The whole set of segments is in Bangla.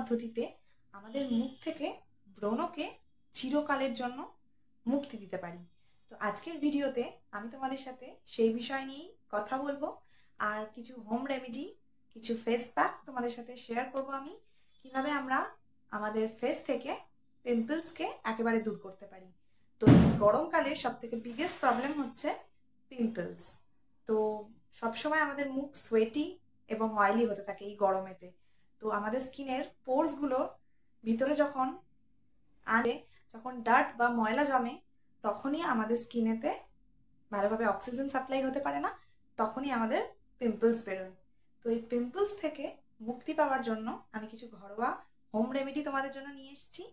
পদ্ধতিতে আমাদের মুখ থেকে ব্রণকে চিরকালের জন্য মুক্তি দিতে পারি। তো আজকের ভিডিওতে আমি তোমাদের সাথে সেই বিষয় নিয়েই কথা বলবো, আর কিছু হোম রেমেডি, কিছু ফেস প্যাক তোমাদের সাথে শেয়ার করব আমি, কিভাবে আমরা আমাদের ফেস থেকে পিম্পলসকে একেবারে দূর করতে পারি। তো গরমকালে সবথেকে বিগেস্ট প্রবলেম হচ্ছে পিম্পলস। তো সবসময় আমাদের মুখ সোয়েটি এবং অয়েলি হতে থাকে এই গরমেতে। তো আমাদের স্কিনের পোর্সগুলো ভিতরে যখন ডার্ট বা ময়লা জমে, তখনই আমাদের স্কিনেতে ভালোভাবে অক্সিজেন সাপ্লাই হতে পারে না, তখনই আমাদের পিম্পলস বেরোয়। তো এই পিম্পলস থেকে মুক্তি পাওয়ার জন্য আমি কিছু ঘরোয়া হোম রেমেডি তোমাদের জন্য নিয়ে এসেছি।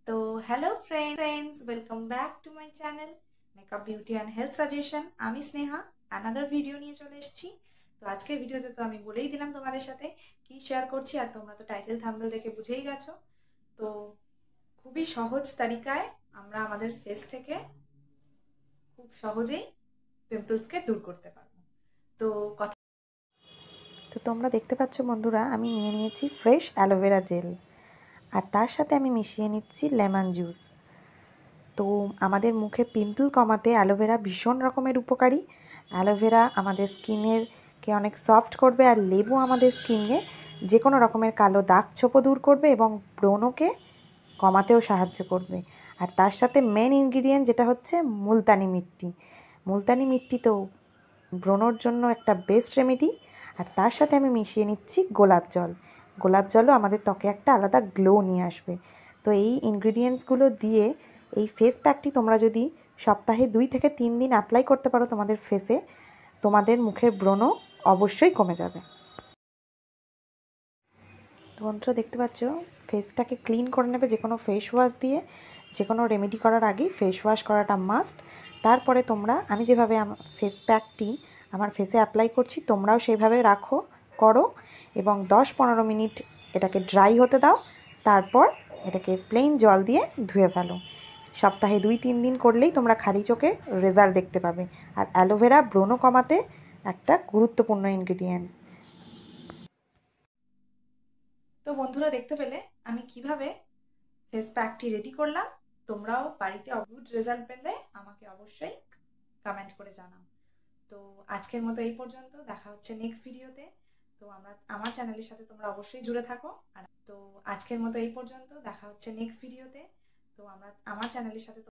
তো hello friends, welcome back to my channel makeup beauty and health suggestion. আমি স্নেহা অ্যানাদার ভিডিও নিয়ে চলে এসেছি। তো আজকের ভিডিওতে তো আমি বলেই দিলাম তোমাদের সাথে কি শেয়ার করছি, আর তোমরা তো টাইটেল থাম্বনেল দেখে বুঝেই গেছো। তো খুবই সহজ তালিকায় আমরা আমাদের ফেস থেকে খুব সহজেই পিম্পলসকে দূর করতে পারবো। তো তোমরা দেখতে পাচ্ছ বন্ধুরা, আমি নিয়ে নিয়েছি ফ্রেশ অ্যালোভেরা জেল, আর তার সাথে আমি মিশিয়ে নিচ্ছি লেমন জুস। তো আমাদের মুখে পিম্পল কমাতে অ্যালোভেরা ভীষণ রকমের উপকারী। অ্যালোভেরা আমাদের স্কিনেরকে অনেক সফট করবে, আর লেবু আমাদের স্কিনে যে কোনো রকমের কালো দাগ ছোপও দূর করবে এবং ব্রণকে কমাতেও সাহায্য করবে। আর তার সাথে মেন ইনগ্রিডিয়েন্ট যেটা হচ্ছে মুলতানি মিট্টি। মুলতানি মিট্টি তো ব্রণর জন্য একটা বেস্ট রেমেডি। আর তার সাথে আমি মিশিয়ে নিচ্ছি গোলাপ জল। গোলাপ জলও আমাদের ত্বকে একটা আলাদা গ্লো নিয়ে আসবে। তো এই ইনগ্রিডিয়েন্টসগুলো দিয়ে এই ফেস প্যাকটি তোমরা যদি সপ্তাহে 2 থেকে 3 দিন অ্যাপ্লাই করতে পারো তোমাদের ফেসে, তোমাদের মুখের ব্রণ অবশ্যই কমে যাবে। তো বন্ধুরা দেখতে পাচ্ছ, ফেসটাকে ক্লিন করে নেবে যে কোনো ফেস ওয়াশ দিয়ে। যে কোনো রেমেডি করার আগেই ফেস ওয়াশ করাটা মাস্ট। তারপরে আমি যেভাবে ফেস প্যাকটি আমার ফেসে অ্যাপ্লাই করছি, তোমরাও সেইভাবে করো এবং 10-15 মিনিট এটাকে ড্রাই হতে দাও। তারপর এটাকে প্লেন জল দিয়ে ধুয়ে ফেলো। সপ্তাহে 2-3 দিন করলেই তোমরা খালি চোখে রেজাল্ট দেখতে পাবে। আর অ্যালোভেরা ব্রণ কমাতে একটা গুরুত্বপূর্ণ ইনগ্রিডিয়েন্টস। তো বন্ধুরা দেখতে পেলে আমি কিভাবে ফেস প্যাকটি রেডি করলাম। তোমরাও বাড়িতে গুড রেজাল্ট পেলে আমাকে অবশ্যই কমেন্ট করে জানাও। তো আজকের মতো এই পর্যন্ত, দেখা হচ্ছে নেক্সট ভিডিওতে। তো আমার চ্যানেলের সাথে তোমরা অবশ্যই জুড়ে থাকো। আর তো আজকের মতো এই পর্যন্ত, দেখা হচ্ছে নেক্সট ভিডিওতে। তো আমার চ্যানেলের সাথে